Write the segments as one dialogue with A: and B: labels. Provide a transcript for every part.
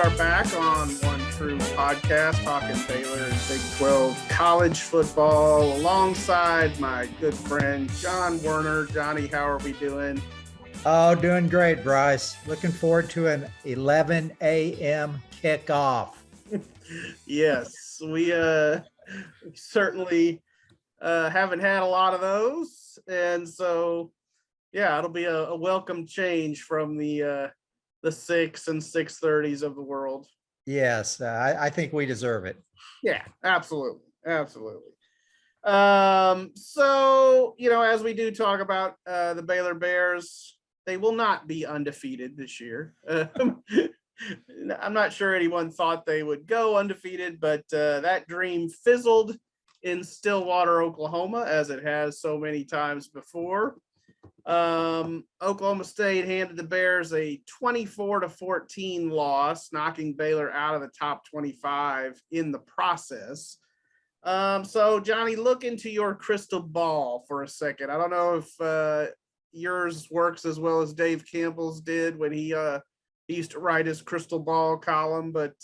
A: are back on One True Podcast, talking Baylor and Big 12 college football alongside my good friend John Werner. Johnny, how are we doing?
B: Oh, doing great, Brice. Looking forward to an 11 a.m. kickoff.
A: Yes, we certainly haven't had a lot of those, and so yeah, it'll be a welcome change from the 6 and 6:30s of the world.
B: Yes, I think we deserve it.
A: Yeah, absolutely. So, as we do talk about the Baylor Bears, they will not be undefeated this year. I'm not sure anyone thought they would go undefeated, but that dream fizzled in Stillwater, Oklahoma, as it has so many times before. Oklahoma State handed the Bears a 24-14 loss, knocking Baylor out of the top 25 in the process. So Johnny, look into your crystal ball for a second. I don't know if yours works as well as Dave Campbell's did when he used to write his crystal ball column, but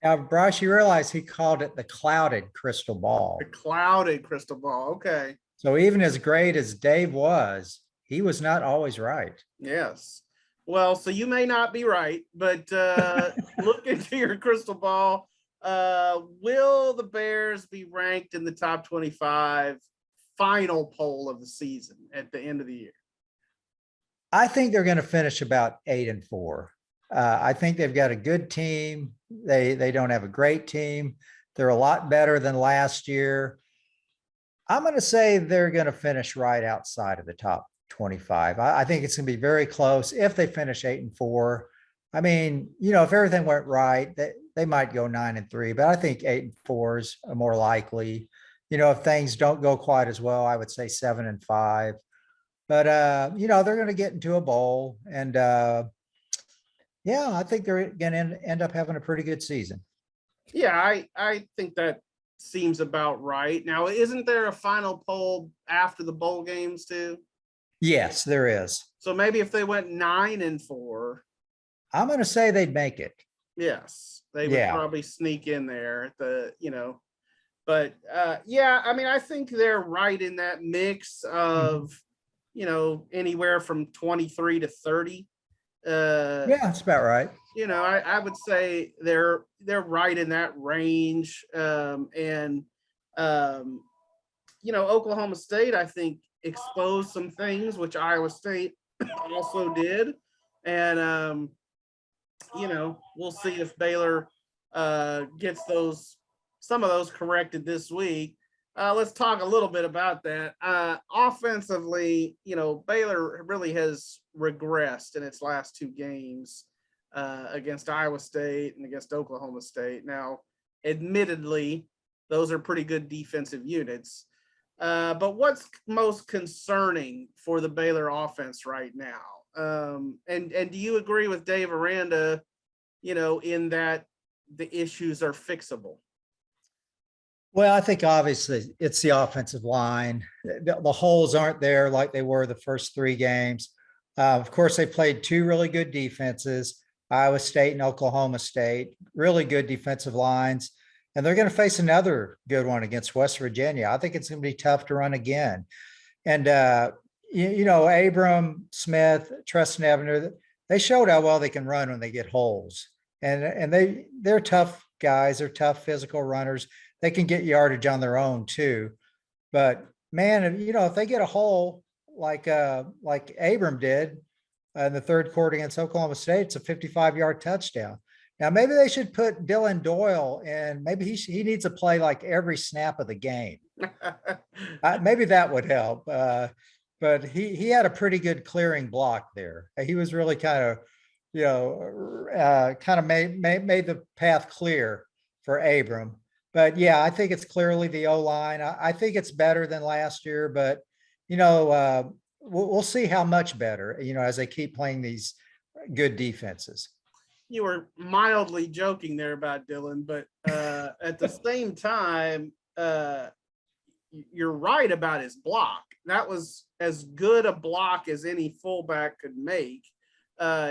B: Now, Brice, you realize he called it the clouded crystal ball.
A: the clouded crystal ball. Okay.
B: So even as great as Dave was, he was not always right.
A: Yes. Well, so you may not be right, but look into your crystal ball. Will the Bears be ranked in the top 25 final poll of the season at the end of the year?
B: I think they're going to finish about 8-4. I think they've got a good team. They don't have a great team. They're a lot better than last year. I'm going to say they're going to finish right outside of the top 25. I think it's going to be very close if they finish 8-4. I mean, if everything went right, they might go 9-3, but I think 8-4 is more likely. If things don't go quite as well, I would say 7-5. But they're going to get into a bowl, and I think they're going to end up having a pretty good season.
A: Yeah, I think that seems about right. Now, isn't there a final poll after the bowl games too?
B: Yes, there is.
A: So maybe if they went 9-4,
B: I'm going to say they'd make it.
A: yes, they would probably sneak in there at the, but I mean, I think they're right in that mix of, anywhere from 23 to 30.
B: Yeah, that's about right.
A: I would say they're right in that range. Oklahoma State, I think, exposed some things which Iowa State also did. And, we'll see if Baylor gets some of those corrected this week. Let's talk a little bit about that. Offensively, Baylor really has regressed in its last two games against Iowa State and against Oklahoma State. Now, admittedly, those are pretty good defensive units. But what's most concerning for the Baylor offense right now? And do you agree with Dave Aranda, in that the issues are fixable?
B: Well, I think obviously it's the offensive line. The holes aren't there like they were the first three games. Of course, they played two really good defenses, Iowa State and Oklahoma State, really good defensive lines. And they're going to face another good one against West Virginia. I think it's going to be tough to run again. And, Abram, Smith, Treston Avenue, they showed how well they can run when they get holes. And they're tough guys. They're tough physical runners. They can get yardage on their own too. But man, if they get a hole like Abram did in the third quarter against Oklahoma State, it's a 55-yard touchdown. Now, maybe they should put Dylan Doyle in. Maybe he needs to play like every snap of the game. Maybe that would help. But he had a pretty good clearing block there. He was really kind of made the path clear for Abram. But yeah, I think it's clearly the O-line. I think it's better than last year, but we'll see how much better, as they keep playing these good defenses.
A: You were mildly joking there about Dylan, but at the same time, you're right about his block. That was as good a block as any fullback could make.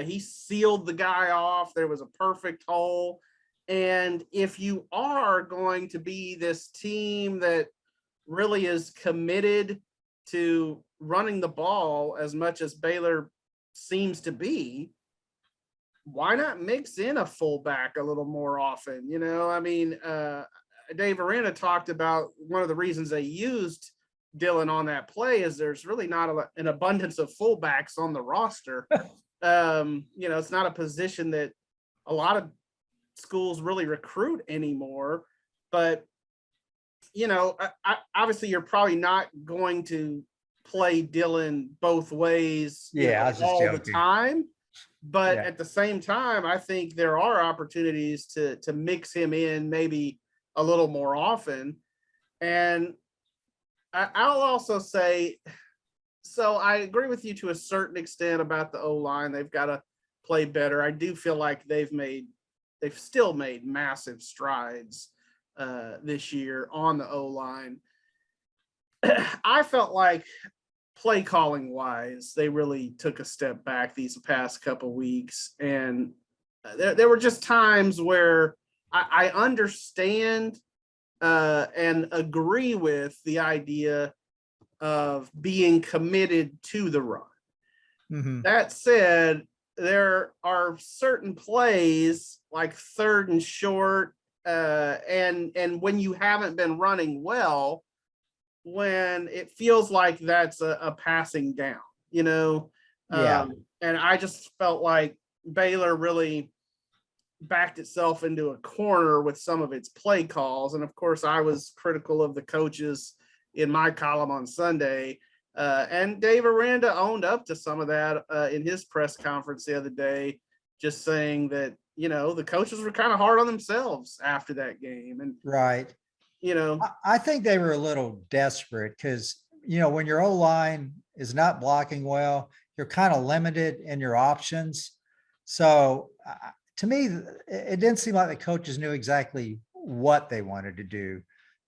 A: He sealed the guy off. There was a perfect hole. And if you are going to be this team that really is committed to running the ball as much as Baylor seems to be, why not mix in a fullback a little more often? You know, I mean, Dave Aranda talked about one of the reasons they used Dylan on that play is there's really not an abundance of fullbacks on the roster. You know, it's not a position that a lot of schools really recruit anymore. But, you know, obviously you're probably not going to play Dylan both ways,
B: Yeah, I was just
A: all the
B: joking.
A: time. But
B: Yeah.
A: at the same time, I think there are opportunities to mix him in maybe a little more often. And I'll also say, so I agree with you to a certain extent about the O-line. They've got to play better. I do feel like they've still made massive strides this year on the O-line. I felt like play calling wise, they really took a step back these past couple weeks. And there were just times where I understand and agree with the idea of being committed to the run.
B: Mhm.
A: That said, there are certain plays like 3rd and short, and when you haven't been running well, when it feels like that's a passing down, you know?
B: Yeah.
A: And I just felt like Baylor really backed itself into a corner with some of its play calls. And of course, I was critical of the coaches in my column on Sunday. And Dave Aranda owned up to some of that in his press conference the other day, just saying that, you know, the coaches were kind of hard on themselves after that game. And,
B: Right.
A: you know,
B: I think they were a little desperate because, you know, when your O-line is not blocking well, you're kind of limited in your options. So to me, it didn't seem like the coaches knew exactly what they wanted to do,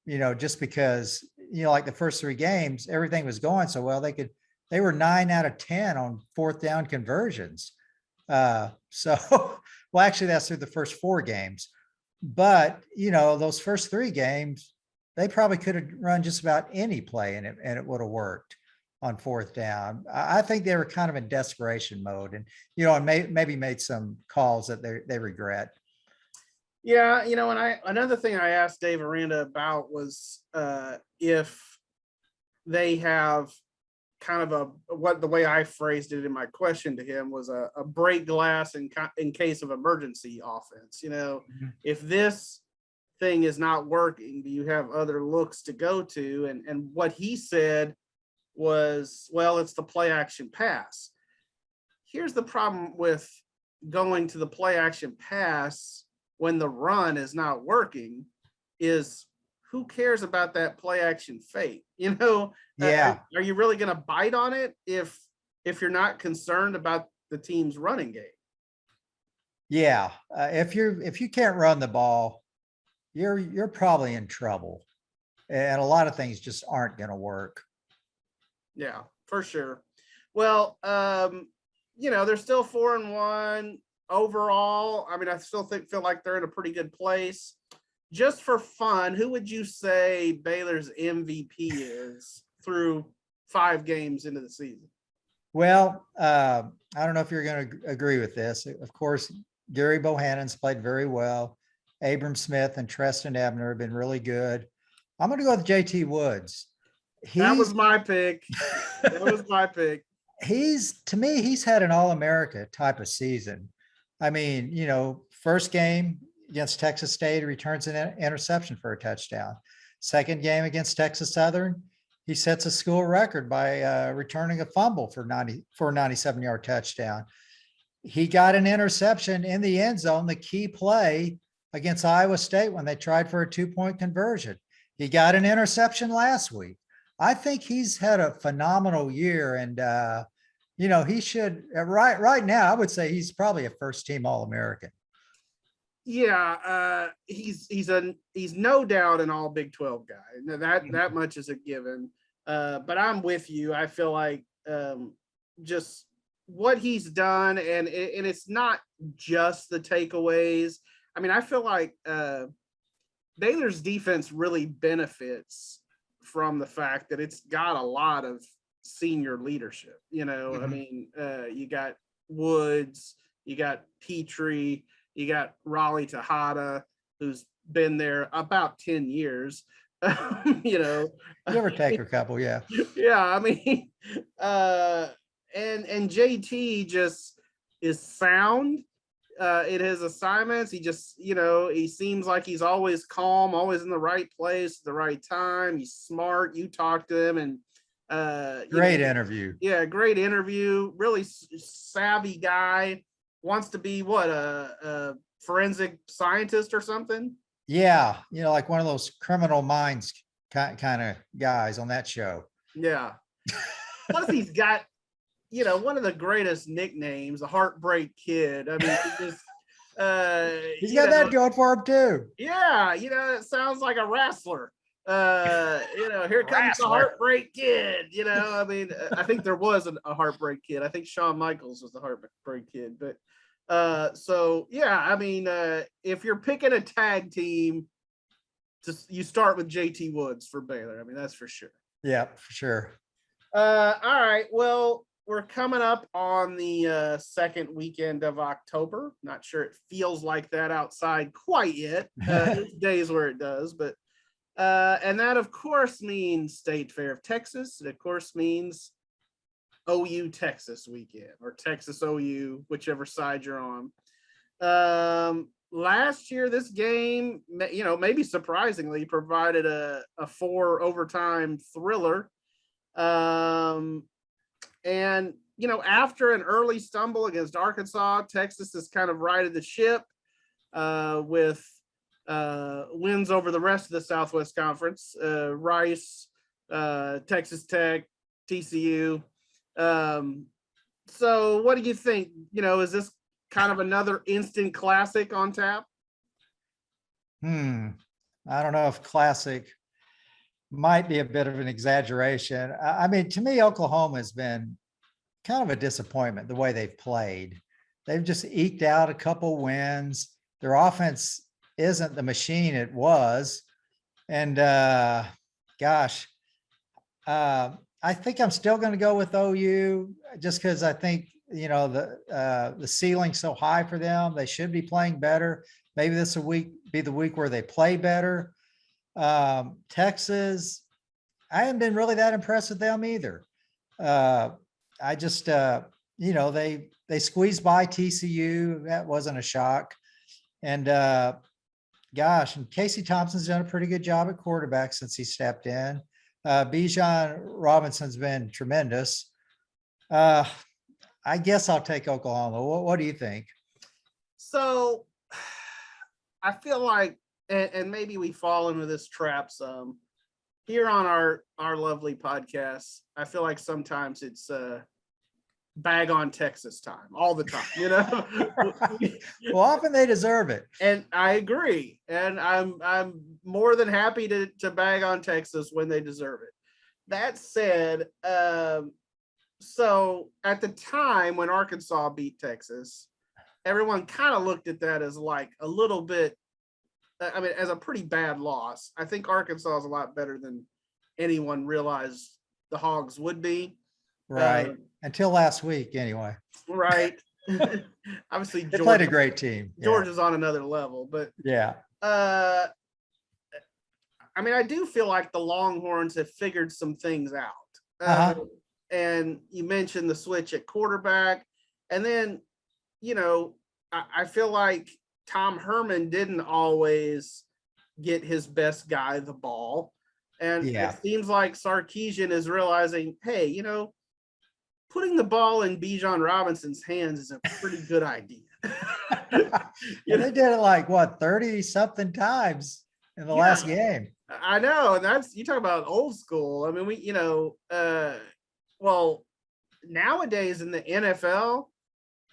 B: you know, just because, you know, like the first 3 games, everything was going so well, they were 9 out of 10 on 4th down conversions. So, well, actually that's through the first 4 games. But, you know, those first 3 games, they probably could have run just about any play and it would have worked on 4th down. I think they were kind of in desperation mode and, you know, and maybe made some calls that they regret.
A: yeah, you know, and another thing I asked Dave Aranda about was if they have kind of the way I phrased it in my question to him was a break glass in case of emergency offense. You know, if this thing is not working, do you have other looks to go to? And what he said was, well, it's the play action pass. Here's the problem with going to the play action pass when the run is not working is who cares about that play action fake? You know,
B: Yeah.
A: are you really going to bite on it if you're not concerned about the team's running game?
B: Yeah. If you can't run the ball, you're probably in trouble. And a lot of things just aren't going to work.
A: Yeah, for sure. Well, you know, they're still 4-1 overall. I mean, I still feel like they're in a pretty good place. Just for fun, who would you say Baylor's MVP is through 5 games into the season?
B: Well, I don't know if you're going to agree with this. Of course, Gary Bohannon's played very well. Abram Smith and Treston Ebner have been really good. I'm going to go with JT Woods.
A: That was my pick. That was my pick.
B: To me, he's had an All-America type of season. I mean, you know, first game against Texas State, he returns an interception for a touchdown. Second game against Texas Southern, he sets a school record by returning a fumble for a 97-yard touchdown. He got an interception in the end zone, the key play against Iowa State when they tried for a 2-point conversion. He got an interception last week. I think he's had a phenomenal year, and you know, he should right now. I would say he's probably a first-team All-American.
A: Yeah, he's no doubt an all Big 12 guy. That much is a given. But I'm with you. I feel like just what he's done, and it's not just the takeaways. I mean, I feel like Baylor's defense really benefits from the fact that it's got a lot of senior leadership. You know, I mean, you got Woods, you got Petrie, you got Raleigh Tejada, who's been there about 10 years. You know,
B: Give or take a couple, yeah.
A: yeah, I mean, and JT just is sound in his assignments. He just, you know, he seems like he's always calm, always in the right place at the right time. He's smart. You talk to him, and
B: great interview.
A: Yeah, great interview. Really savvy guy. Wants to be what, a forensic scientist or something.
B: Yeah, you know, like one of those Criminal Minds kind of guys on that show.
A: Yeah. Plus, he's got, you know, one of the greatest nicknames, the Heartbreak Kid. I mean, he just,
B: he's got that going for him too.
A: Yeah, you know, it sounds like a wrestler. You know, here comes
B: Wrestler.
A: the Heartbreak Kid. You know, I mean, I think there was a Heartbreak Kid. I think Shawn Michaels was the Heartbreak Kid. But so yeah, I mean, if you're picking a tag team, you start with JT Woods for Baylor. I mean, that's for sure.
B: Yeah, for sure.
A: All right. Well, we're coming up on the second weekend of October. Not sure it feels like that outside quite yet. There's days where it does, but and that of course means State Fair of Texas. It of course means OU Texas weekend, or Texas OU, whichever side you're on. Last year, this game, you know, maybe surprisingly, provided a 4 overtime thriller. And, you know, after an early stumble against Arkansas, Texas has kind of righted the ship with wins over the rest of the Southwest Conference, Rice, Texas Tech, TCU. So what do you think? You know, is this kind of another instant classic on tap?
B: I don't know if classic might be a bit of an exaggeration. I mean, to me, Oklahoma has been kind of a disappointment the way they've played. They've just eked out a couple wins. Their offense isn't the machine it was. And gosh, I think I'm still going to go with OU just because I think, you know, the ceiling's so high for them. They should be playing better. Maybe this will be the week where they play better. Texas, I haven't been really that impressed with them either. I just, you know, they squeezed by TCU. That wasn't a shock. And gosh, and Casey Thompson's done a pretty good job at quarterback since he stepped in. Bijan Robinson's been tremendous. I guess I'll take Oklahoma. What do you think?
A: So I feel like, and maybe we fall into this trap some here on our lovely podcast. I feel like sometimes it's bag on Texas time all the time, you know.
B: Well, often they deserve it.
A: And I agree. And I'm more than happy to bag on Texas when they deserve it. That said, so at the time when Arkansas beat Texas, everyone kind of looked at that as like a little bit, I mean, as a pretty bad loss. I think Arkansas is a lot better than anyone realized the Hogs would be.
B: Right. Until last week, anyway.
A: Right. Obviously,
B: they played a great team.
A: Georgia's on another level, but
B: yeah.
A: I mean, I do feel like the Longhorns have figured some things out. And you mentioned the switch at quarterback. And then, you know, I feel like Tom Herman didn't always get his best guy the ball. And it seems like Sarkisian is realizing, hey, you know, putting the ball in Bijan Robinson's hands is a pretty good idea.
B: They did it like, what, 30-something times in the last game.
A: I know. And that's, you talk about old school. I mean, we, you know, well, nowadays in the NFL,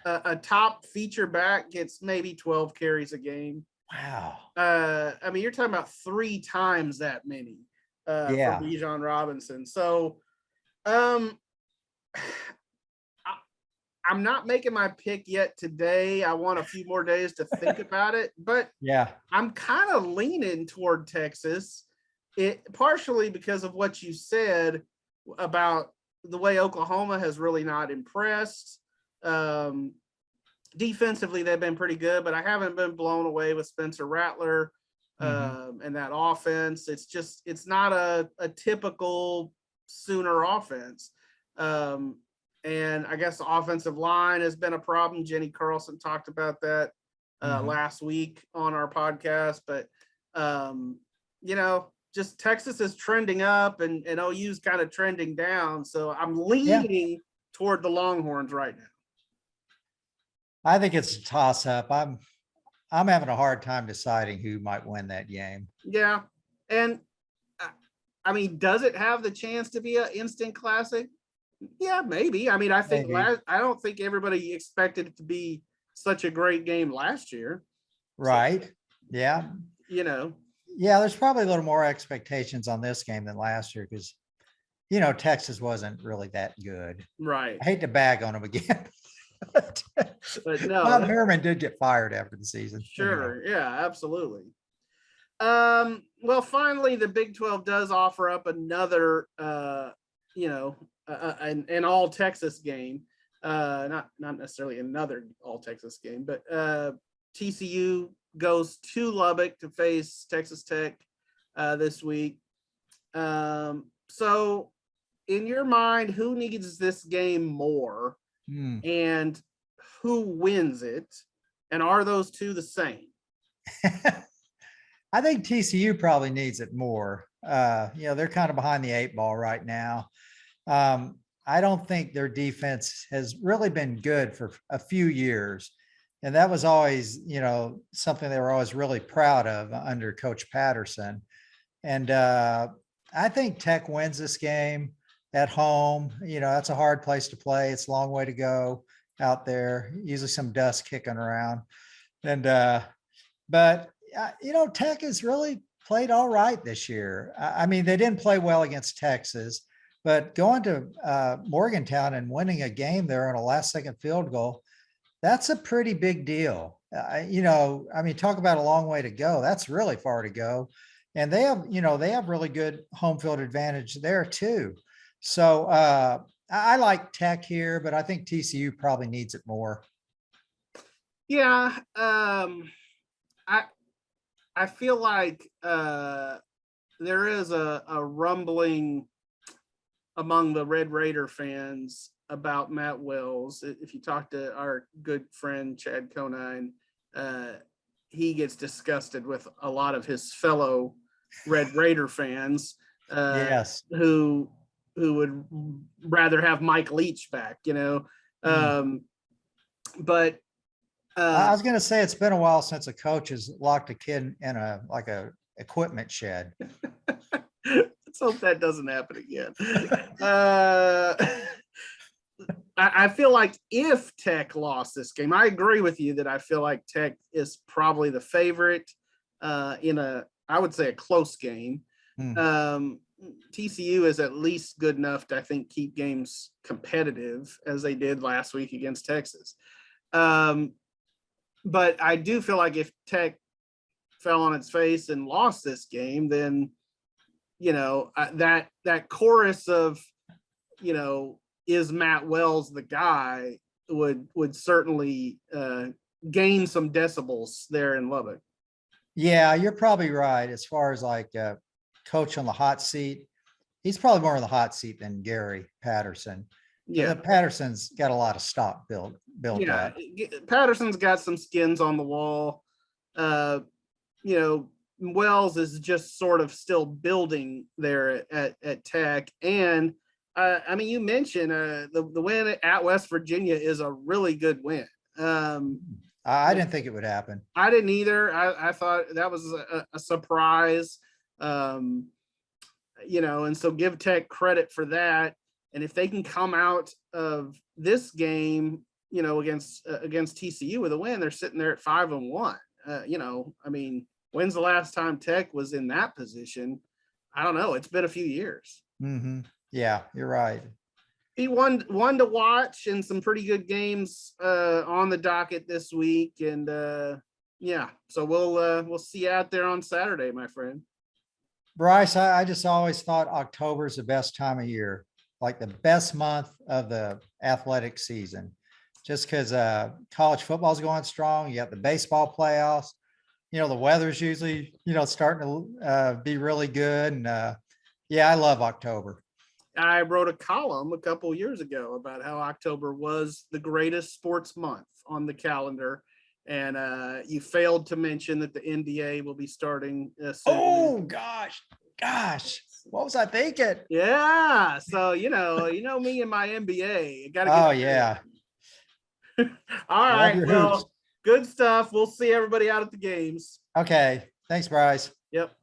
A: a top feature back gets maybe 12 carries a game.
B: Wow.
A: I mean, you're talking about 3 times that many for Bijan Robinson. So I I'm not making my pick yet today. I want a few more days to think about it, but
B: Yeah.
A: I'm kind of leaning toward Texas. It partially because of what you said about the way Oklahoma has really not impressed. Defensively, they've been pretty good, but I haven't been blown away with Spencer Rattler and that offense. It's not a typical Sooner offense. And I guess the offensive line has been a problem. Jenny Carlson talked about that last week on our podcast, but just Texas is trending up and OU's kind of trending down. So I'm leaning toward the Longhorns right now.
B: I think it's a toss up. I'm having a hard time deciding who might win that game.
A: Yeah. And I mean, does it have the chance to be an instant classic? Yeah, maybe. I mean, I think I don't think everybody expected it to be such a great game last year.
B: Right.
A: So,
B: yeah.
A: Yeah,
B: there's probably a little more expectations on this game than last year because, Texas wasn't really that good.
A: Right.
B: I hate to bag on them again. But
A: no,
B: Bob Herman did get fired after the season.
A: Sure. Anyway. Yeah, absolutely. Well, finally, the Big 12 does offer up another, an all Texas game. Not necessarily another all Texas game, but TCU goes to Lubbock to face Texas Tech this week. So, in your mind, who needs this game more, and who wins it, and are those two the same?
B: I think TCU probably needs it more. They're kind of behind the 8 ball right now. I don't think their defense has really been good for a few years. And that was always, something they were always really proud of under Coach Patterson. And I think Tech wins this game at home. That's a hard place to play. It's a long way to go out there, usually some dust kicking around. And, but Tech has really played all right this year. I mean, they didn't play well against Texas, but going to Morgantown and winning a game there on a last-second field goal, that's a pretty big deal. Talk about a long way to go. That's really far to go. And they have really good home field advantage there too. So I like Tech here, but I think TCU probably needs it more.
A: Yeah. I feel like there is a rumbling among the Red Raider fans about Matt Wells. If you talk to our good friend Chad Conine, he gets disgusted with a lot of his fellow Red Raider fans.
B: Yes,
A: who would rather have Mike Leach back, but
B: I was going to say it's been a while since a coach has locked a kid in a equipment shed.
A: Let's hope that doesn't happen again. I feel like if Tech lost this game, I agree with you that I feel like Tech is probably the favorite in I would say a close game. TCU is at least good enough to, I think, keep games competitive as they did last week against Texas. But I do feel like if Tech fell on its face and lost this game, then, that chorus of, is Matt Wells the guy would certainly gain some decibels there in Lubbock.
B: Yeah, you're probably right. As far as coach on the hot seat, he's probably more on the hot seat than Gary Patterson. Yeah, Patterson's got a lot of stock built up.
A: Patterson's got some skins on the wall. Wells is just sort of still building there at Tech. And you mentioned the win at West Virginia is a really good win.
B: I didn't think it would happen.
A: I didn't either. I thought that was a surprise. And so give Tech credit for that. And if they can come out of this game, against TCU with a win, they're sitting there at 5-1. When's the last time Tech was in that position? I don't know. It's been a few years.
B: Mm-hmm. Yeah, you're right.
A: Be one to watch, and some pretty good games on the docket this week. And yeah, so we'll see you out there on Saturday, my friend.
B: Brice, I just always thought October is the best time of year, like the best month of the athletic season, just because college football is going strong. You got the baseball playoffs. The weather's usually, starting to be really good. And yeah, I love October.
A: I wrote a column a couple years ago about how October was the greatest sports month on the calendar. And you failed to mention that the NBA will be starting soon.
B: Oh gosh, what was I thinking?
A: Yeah, so you know me and my NBA. You gotta get.
B: Oh yeah.
A: All
B: Love
A: right,
B: your
A: well,
B: hoops.
A: good stuff. We'll see everybody out at the games.
B: Okay, thanks, Brice.
A: Yep.